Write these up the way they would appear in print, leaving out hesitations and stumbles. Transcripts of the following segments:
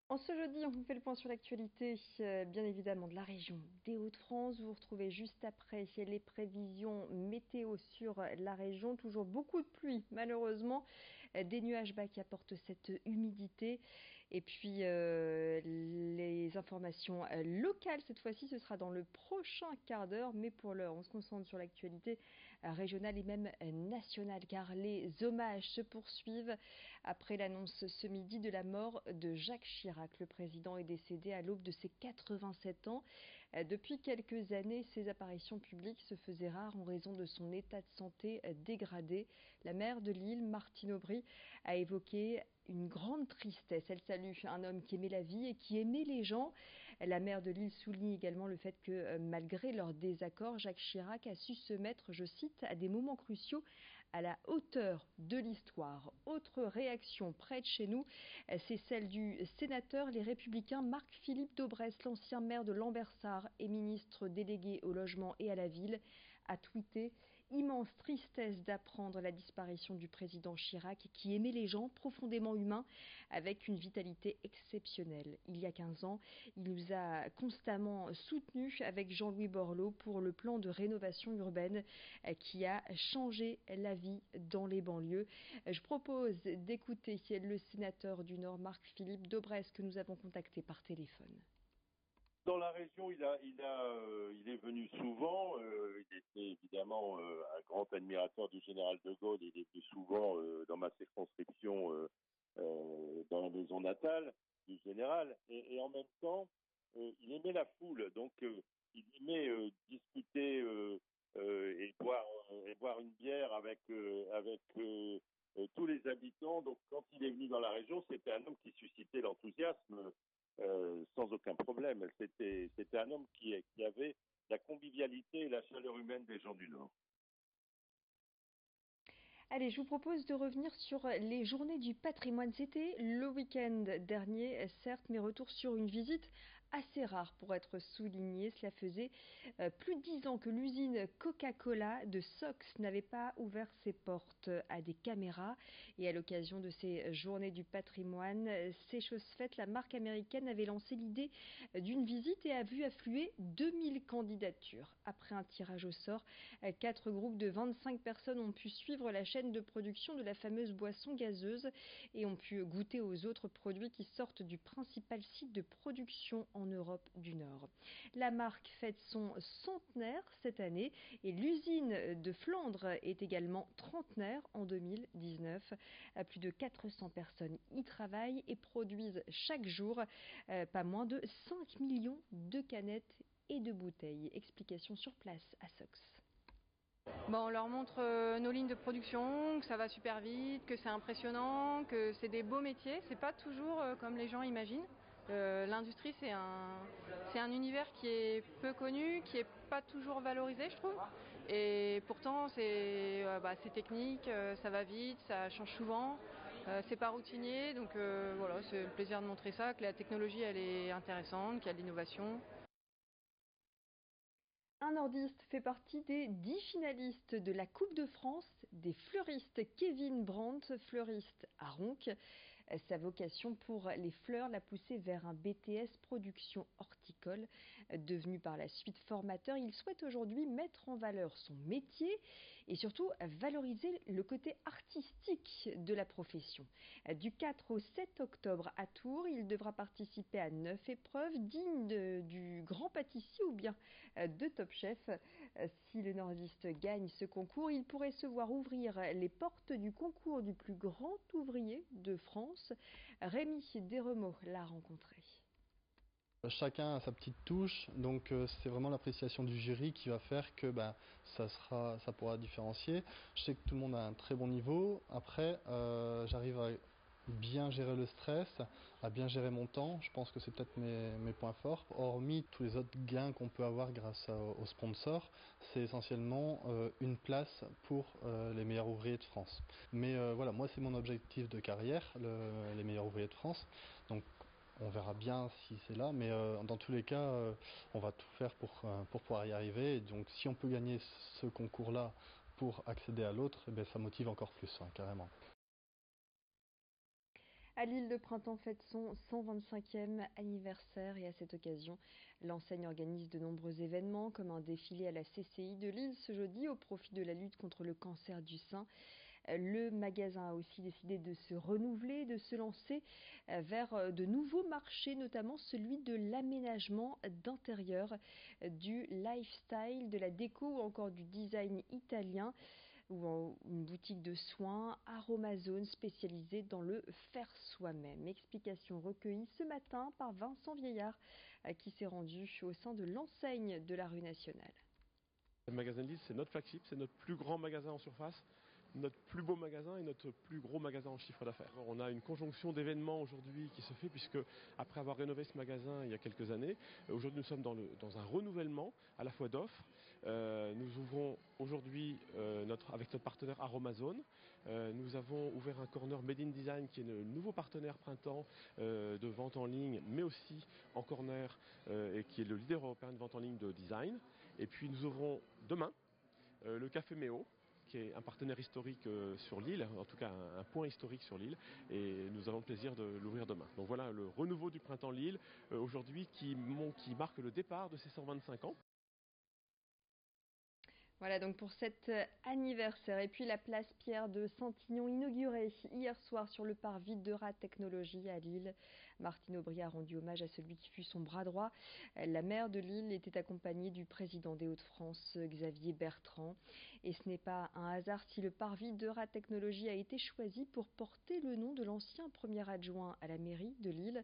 En ce jeudi, on vous fait le point sur l'actualité, bien évidemment, de la région des Hauts-de-France. Vous retrouvez juste après les prévisions météo sur la région. Toujours beaucoup de pluie, malheureusement. Des nuages bas qui apportent cette humidité. Et puis, les informations locales, cette fois-ci, ce sera dans le prochain quart d'heure. Mais pour l'heure, on se concentre sur l'actualité régionale et même nationale, car les hommages se poursuivent après l'annonce ce midi de la mort de Jacques Chirac. Le président est décédé à l'aube de ses 87 ans. Depuis quelques années, ses apparitions publiques se faisaient rares en raison de son état de santé dégradé. La maire de Lille, Martine Aubry, a évoqué une grande tristesse. Elle salue un homme qui aimait la vie et qui aimait les gens. La maire de Lille souligne également le fait que malgré leurs désaccords, Jacques Chirac a su se mettre, je cite, à des moments cruciaux à la hauteur de l'histoire. Autre réaction près de chez nous, c'est celle du sénateur Les Républicains Marc-Philippe Daubresse, l'ancien maire de Lambersart et ministre délégué au logement et à la ville, a tweeté: immense tristesse d'apprendre la disparition du président Chirac qui aimait les gens, profondément humain, avec une vitalité exceptionnelle. Il y a 15 ans, il nous a constamment soutenus avec Jean-Louis Borloo pour le plan de rénovation urbaine qui a changé la vie dans les banlieues. Je propose d'écouter le sénateur du Nord, Marc-Philippe Daubresse, que nous avons contacté par téléphone. Dans la région, il est venu souvent. Il était évidemment un grand admirateur du général de Gaulle. Il est venu souvent dans ma circonscription, dans la maison natale du général. Et en même temps, il aimait la foule. Donc, il aimait discuter et boire une bière avec tous les habitants. Donc, quand il est venu dans la région, c'était un homme qui suscitait l'enthousiasme sans aucun problème. C'était un homme qui avait la convivialité et la chaleur humaine des gens du Nord. Allez, je vous propose de revenir sur les journées du patrimoine. C'était le week-end dernier, certes, mais retour sur une visite assez rare pour être soulignée. Cela faisait plus de 10 ans que l'usine Coca-Cola de Sox n'avait pas ouvert ses portes à des caméras. Et à l'occasion de ces journées du patrimoine, ces choses faites, la marque américaine avait lancé l'idée d'une visite et a vu affluer 2000 candidatures. Après un tirage au sort, 4 groupes de 25 personnes ont pu suivre la chaîne de production de la fameuse boisson gazeuse et ont pu goûter aux autres produits qui sortent du principal site de production en Europe du Nord. La marque fête son centenaire cette année et l'usine de Flandre est également trentenaire en 2019. Plus de 400 personnes y travaillent et produisent chaque jour pas moins de 5 millions de canettes et de bouteilles. Explication sur place à Sox. Bon, on leur montre nos lignes de production, que ça va super vite, que c'est impressionnant, que c'est des beaux métiers. C'est pas toujours comme les gens imaginent. L'industrie, c'est un univers qui est peu connu, qui est pas toujours valorisé, je trouve. Et pourtant, c'est technique, ça va vite, ça change souvent. C'est pas routinier, donc voilà, c'est le plaisir de montrer ça, que la technologie, elle est intéressante, qu'il y a de l'innovation. Un nordiste fait partie des 10 finalistes de la Coupe de France des fleuristes. Kevin Brandt, fleuriste à Ronques. Sa vocation pour les fleurs l'a poussé vers un BTS production horticole. Devenu par la suite formateur, il souhaite aujourd'hui mettre en valeur son métier et surtout valoriser le côté artistique de la profession. Du 4 au 7 octobre à Tours, il devra participer à 9 épreuves dignes du grand pâtissier ou bien de Top Chef. Si le nordiste gagne ce concours, il pourrait se voir ouvrir les portes du concours du plus grand ouvrier de France. Rémi Desremeaux l'a rencontré. Chacun a sa petite touche, donc c'est vraiment l'appréciation du jury qui va faire que ça pourra différencier. Je sais que tout le monde a un très bon niveau. Après, j'arrive à bien gérer le stress, à bien gérer mon temps. Je pense que c'est peut-être mes points forts. Hormis tous les autres gains qu'on peut avoir grâce aux sponsors, c'est essentiellement une place pour les meilleurs ouvriers de France. Mais voilà, moi c'est mon objectif de carrière, les meilleurs ouvriers de France. Donc on verra bien si c'est là, mais dans tous les cas, on va tout faire pour pouvoir y arriver. Et donc si on peut gagner ce concours-là pour accéder à l'autre, ça motive encore plus, hein, carrément. À Lille, le printemps fête son 125e anniversaire et à cette occasion, l'enseigne organise de nombreux événements comme un défilé à la CCI de Lille ce jeudi au profit de la lutte contre le cancer du sein. Le magasin a aussi décidé de se renouveler, de se lancer vers de nouveaux marchés, notamment celui de l'aménagement d'intérieur, du lifestyle, de la déco ou encore du design italien, ou une boutique de soins Aromazone spécialisée dans le faire soi-même. Explication recueillie ce matin par Vincent Vieillard qui s'est rendu au sein de l'enseigne de la rue Nationale. Le magasin de Lille, c'est notre flagship, c'est notre plus grand magasin en surface, notre plus beau magasin et notre plus gros magasin en chiffre d'affaires. On a une conjonction d'événements aujourd'hui qui se fait puisque après avoir rénové ce magasin il y a quelques années, aujourd'hui nous sommes dans un renouvellement à la fois d'offres. Nous ouvrons aujourd'hui avec notre partenaire Aromazone. Nous avons ouvert un corner Made in Design qui est le nouveau partenaire printemps de vente en ligne mais aussi en corner et qui est le leader européen de vente en ligne de design. Et puis nous ouvrons demain le Café Méo, qui est un partenaire historique sur l'île, en tout cas un point historique sur l'île, et nous avons le plaisir de l'ouvrir demain. Donc voilà le renouveau du printemps Lille aujourd'hui qui marque le départ de ces 125 ans. Voilà donc pour cet anniversaire. Et puis la place Pierre de Santignon inaugurée hier soir sur le parvis d'Eura Technologies à Lille. Martine Aubry a rendu hommage à celui qui fut son bras droit. La maire de Lille était accompagnée du président des Hauts-de-France, Xavier Bertrand. Et ce n'est pas un hasard si le parvis d'Eura Technologies a été choisi pour porter le nom de l'ancien premier adjoint à la mairie de Lille.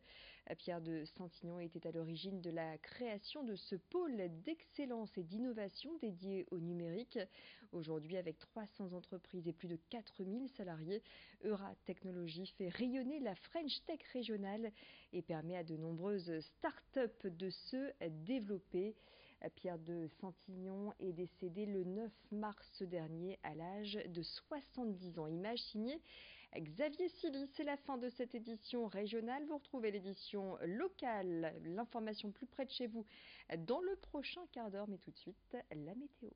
Pierre de Santignon était à l'origine de la création de ce pôle d'excellence et d'innovation dédié au numérique. Aujourd'hui, avec 300 entreprises et plus de 4000 salariés, Eura Technologies fait rayonner la French Tech régionale et permet à de nombreuses start-up de se développer. Pierre de Santignon est décédé le 9 mars dernier à l'âge de 70 ans. Image signée Xavier Silly. C'est la fin de cette édition régionale. Vous retrouvez l'édition locale, l'information plus près de chez vous dans le prochain quart d'heure. Mais tout de suite, la météo.